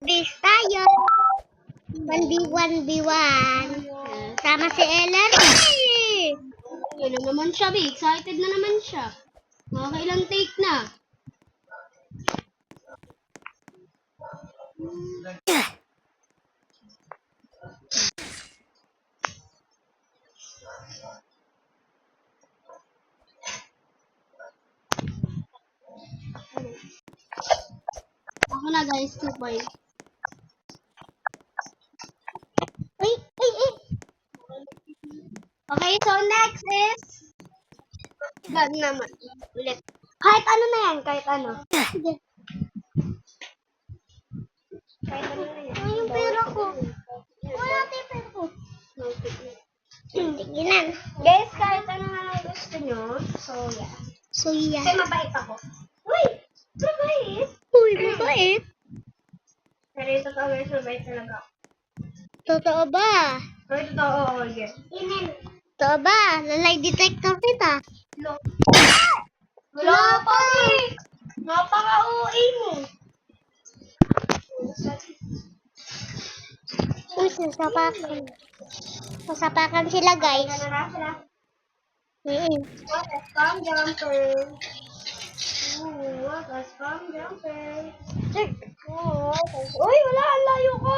Bis tayo. 1v1v1. Sama si Ellery. Yun na naman siya, be. Excited na naman siya. Makakailang take na. Ako na guys, 2 point. Ay. Okay, so next is God naman. Ulit. Kahit ano na yan, kahit ano. Sige. Kahit ano na yan. Ay, yung pera ko. Wala tayo pera ko. Tigilan. Guys, kahit ano na lang gusto nyo. So, yeah. So, yeah. Kasi mabait ako. Uy! Mabait! Uy, mabait. Pero ito totoo guys, mabait talaga ako. Totoo ba? Pero totoo ako guys. Totoo ba? Lalay detector kita. Wala pa eh! Napaka-OA mo. Uy, sasapakan. Sasapakan sila, guys. Ano na sila? Mm-mm. Scam jumper. What a scam jumper. Uy, wala! Ang layo ko!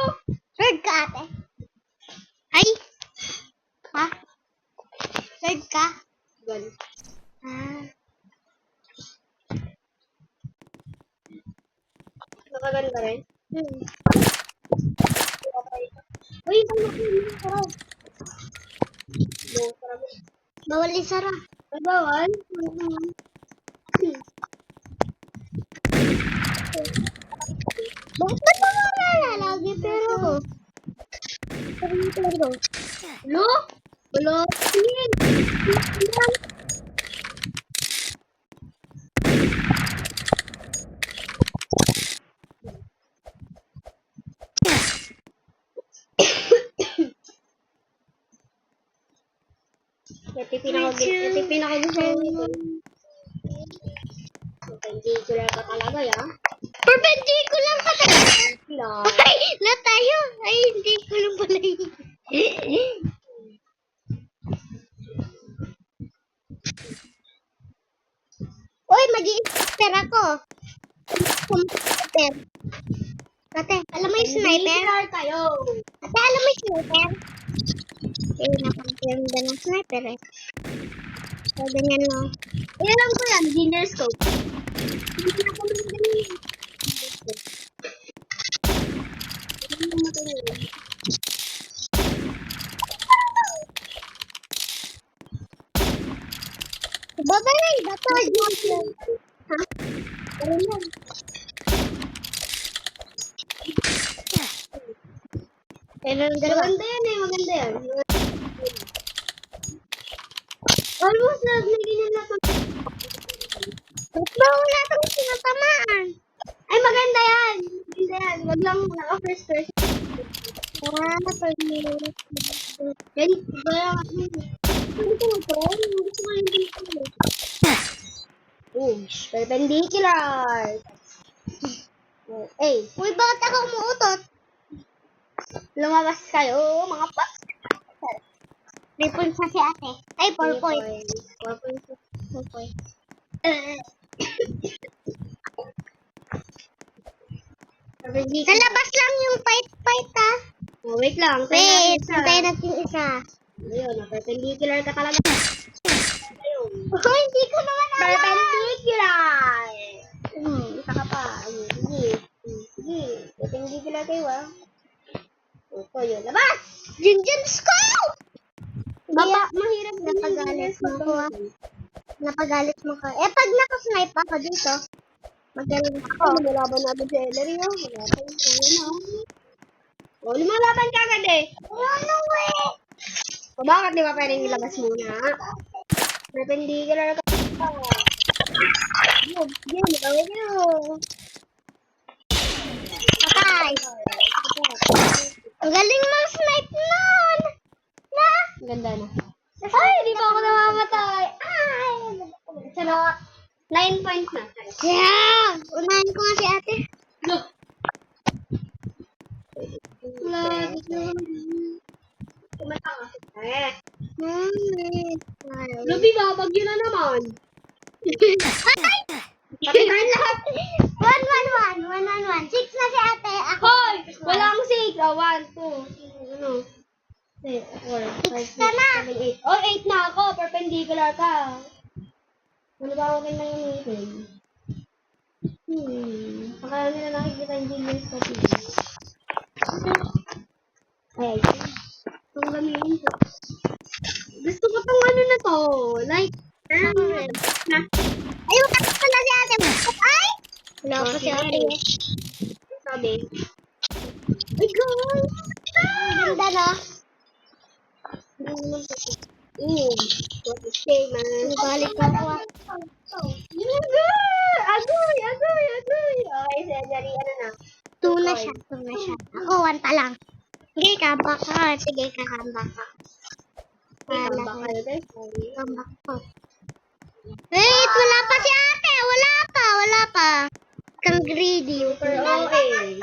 Third ka, ate. Ay! Ha? Third ka? Ganun. Ah. Nakaganda rin. Hmm. Uy, saan ako yung sarap? Bawal isara. Ay, bawal? Bakit ba nawawala lagi pero ko? Pero. Lo? Lo? Ito yung pinakagusto ko. Perpendicular ka talaga, ya? Perpendicular ka talaga. Wala. Ay, na tayo. Ay, hindi ko lang pala yun. Uy, mag-i-sniper ako. Sniper. Ate, alam mo yung sniper? Perpendicular kayo. Ate, alam mo yung sniper? Eh, napag-ganda ng sniper eh. So, ganyan no. Eh, alam ko yan, dinner scope. Hindi na ako magaling. Babalay ba to? Ha? Ganun lang. Pero ang dalawa. Maganda yan eh, maganda yan. Almost na, may ganyan na to. Ba't ba wala itong sinatamaan? Ay, maganda yan. Maganda yan. Wag lang naka-first person. Ah, pag Yan, kaya, hindi ko na to. Hindi ko na dito. Perpendicular. Eh, Uy, bakit ako umuutot? lumabas kayo, mga pa. 3 points na si ate. Ay, 4 points. 4 points. 4 points. Sa labas lang yung fight ah. Oh, wait lang. Wait, Isa. hintayin natin isa. Ayun, perpendicular ka talaga. Ayun. Oh, hindi ko naman alam. Perpendicular! Isa ka pa. Ayun, sige. Sige. Perpendicular kayo, ah. Ito, yun. Labas! Jinjin scope! Mahirap din Napagalit yung mo ko, ah. Napagalit mo ka. Eh, pag nakasnipe ako dito, magaling ako. Lumalaban natin si Ellery, oh. Oh, lumalaban ka agad eh. Ano eh? O bakit di ba pwedeng ilabas muna? Perpendicular ka. Yun, gawin nyo. Patay. Ang galing mong snipe nun! Na? Ganda na. Ay, di ba ako namamatay? Ay! Sana, 9 points na. Yeah! Unahin ko nga si ate. Look. Kumanta ka. Eh. Lubi. Ruby, babagyo na naman. Ay! Patay lahat. 1-1-1. 6 na si ate. Ako. Hoy! Walang 6. 1, 2, ano? 3, 4, 5, 6, Ka na. 7, 8. Oh, 8 na ako. Perpendicular ka. Ano ba ako na yung 8? Akala nila nakikita yung genius ko. Ay, itong gamitin ko. Gusto ko tong ano na to. Like, na. Ay, wala pa pala si ate. Ay! Wala pa si ate. Sabi. Ay, God! Ganda na. What is famous? Balik ka po. Agoy! Okay, Cesari, ano na? 2 na siya. Ako, 1 pa lang. Sige, kambak ka. Tamba kayo, guys. Kambak ko. Wait, wala pa si ate. Wala pa. Kang greedy. Super OA.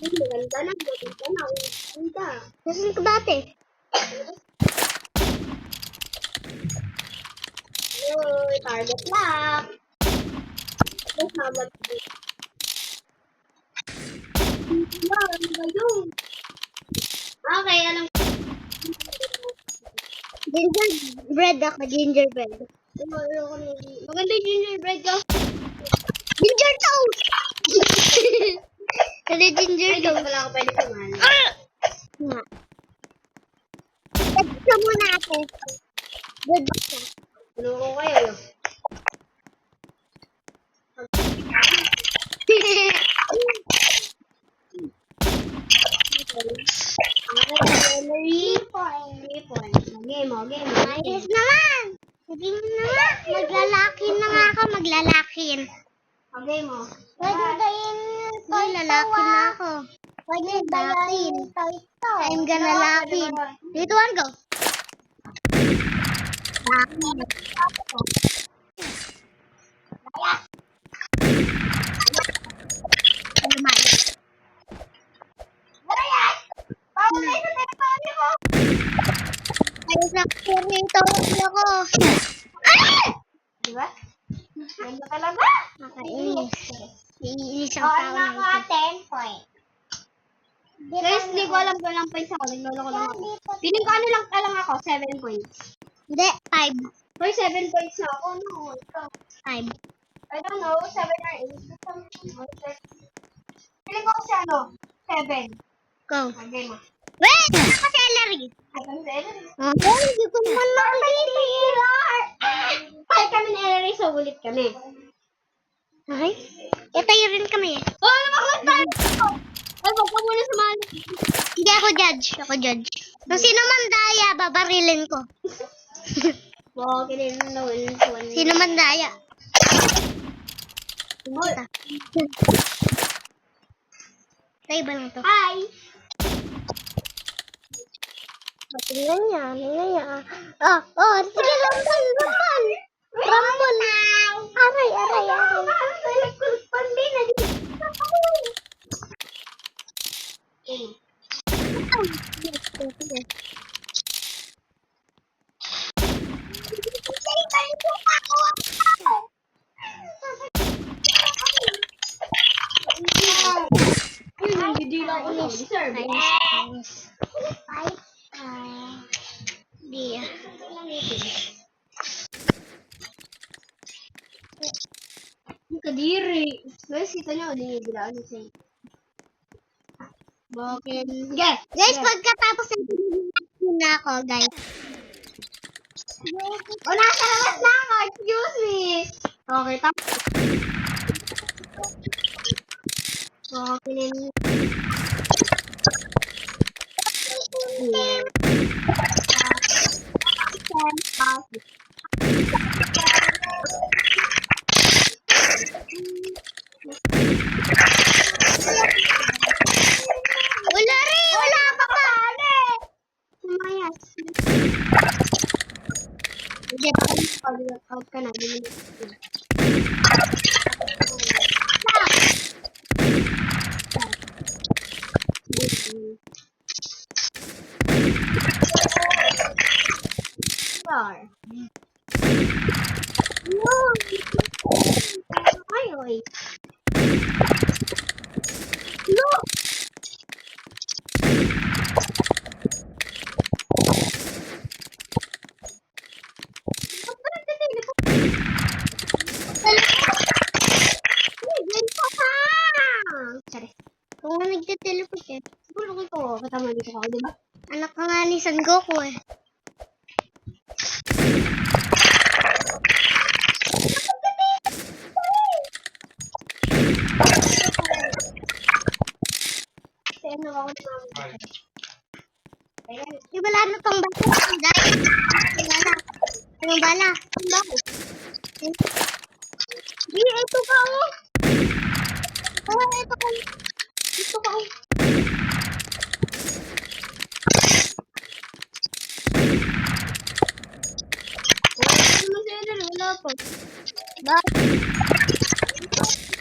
Ganda na. Ganda. Nasaan ka dati? Uy, target lock. Salamat. Okay, alam ko. Gingerbread ako. Gingerbread. Maganda yung gingerbread ko. Ginger toast! Ano ginger Ay, di toast? pala ako pwede sumali. Nga. Good ka muna ate. Good ka. Ano ko kayo? Game mo. Ayos naman. Sabi mo naman. Maglalakin na nga ako. Maglalakin. Game mo. Pwede dayin toy lalaki na ako. Pwede dayin toy to. I'm gonna lakin. Dito one go. Ayos na kurito ako. Ah! Diba? Ganda talaga. Nakainis. Iinis ang tao na ito. 10 point. Guys, hindi ko alam kung ilang points ako. Naglolo ko lang ako. Piling ko ano lang alam ako, 7 points. Hindi, 5. Hoy, 7 points na ako. No, ikaw. 5. I don't know, 7 or 8. Piling ko kasi ano, 7. Go. Okay mo. Wait! Naka-celery. Hindi ko naman makikita. Kahit kami na LRA, so ulit kami. Ay, tayo rin kami. Oh, ano makakatayo ko? Ay, wag ka muna sumali. Hindi ako judge. Kung sino man daya, babarilin ko. Wow, kinin na wala. Sino man daya. Hoy. Tayo ba lang to? Hi! Tingnan niya. Sige, rumble. Aray. Hindi lang ako deserve. Di. Kadiri. Guys, kita nyo, hindi bilaan siya. Bakit? Guys, Guys, pagkatapos ng na ako, guys. nasa labas na ako. Excuse me. Okay, tapos. Okay. Wala pa pa. Sumayas. Hindi, pag-out ka na. star. No! Ay, oy. No! Ba't ba nagtiteleport? Ay, ganito ka! Sorry. Kung nga nagtiteleport eh. Siguro ko, katama dito ka, di ba? Anak ka nga ni San Goku eh. Kasi ano ako ni mama. Ayan. Di wala na tong bala. Dahil. Bala. Anong bala? Ang laki. Di, ito ka, oh. Ah, ito ka. Ito ka, oh. Wala sa'yo dyan, wala pa.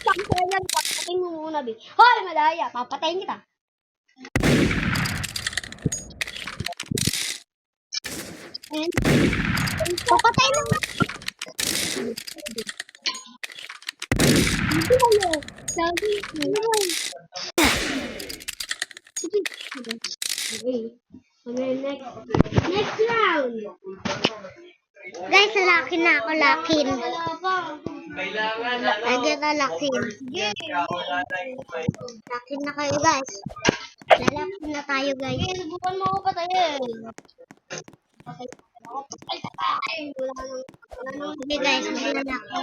Saksayan yan, papatayin mo muna, Bi. Hoy, malaya, papatayin kita. Ayan. Papatay na nga. Dito kayo. Sabi, sige. Okay. Okay, next round. Guys, lakin na ako. Lakin. Wala pa. Kailangan Ay, ganda lakin. Lakin na kayo guys. Lalakin na tayo guys. Sige, subukan mo ako patayin. Patay. Wala nang Sige guys, wala na ako.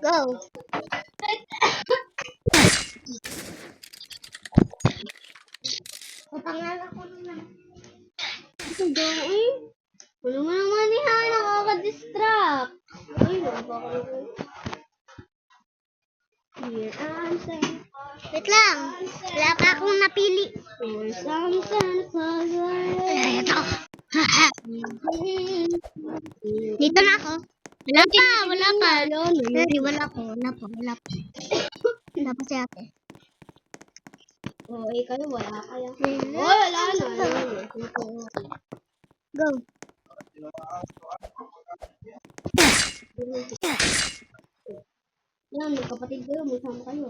Go. Papangal ako naman. Ito daw, eh. Ano nga naman ni Ha, nakaka-distract. Ay, Here I'm saying, Wait lang. Wala pa akong napili. for some Santa Claus Ay, ito. Dito na ako. Wala pa, wala pa. Sorry, wala pa, wala pa, wala pa. Wala pa si ate. Oh, kayo wala kaya. Wala. Oh, wala na. Go. Yan, magkapatid kayo, magsama kayo.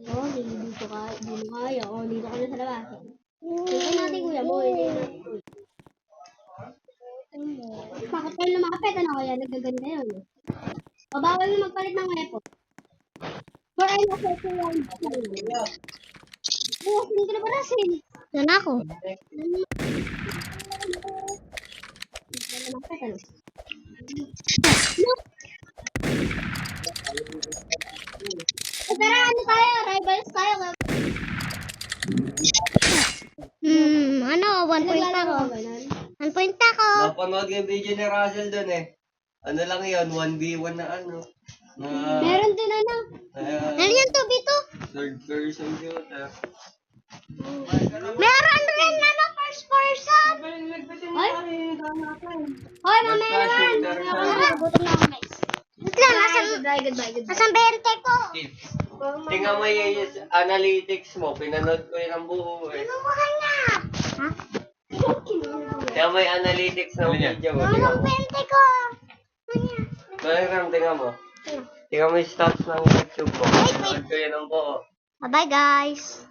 Oh, dito ka, dito kayo. Oh, dito ka na sa labas. Tingnan natin kuya mo, hindi na. Bakit kayo lumakapit? Ano kaya? Nagaganda yun. O, bawal na magpalit ng weapon. For I know for sure one. Oh, hindi ka na barasin. Ito na ako. Tara, ano tayo? Rivals tayo. Ano? 1 point ako. 1 point ako. Napanood yung video ni Russell dun eh. Ano lang yun, 1v1 na ano. Na Meron din ano. Ano yan to, Bito? third person shooter. Meron rin ano, first person. Hoy! Hoy, mamaya Basta naman! shooter Mamaya siya. naman! Gutom na ako, guys. Wait lang, asan, Goodbye, goodbye, goodbye. asan 20 ko? Tips. Tingnan mo yung analytics mo, pinanood ko yun ang buo eh. Ano mo kanya? Ha? Kaya may analytics ng video mo, Ano tingnan ang mo. 20 ko? Kanya. Talagang tingnan mo. Tingnan mo yung stats ng YouTube mo, pinanood ko yun ang buo. Bye-bye guys.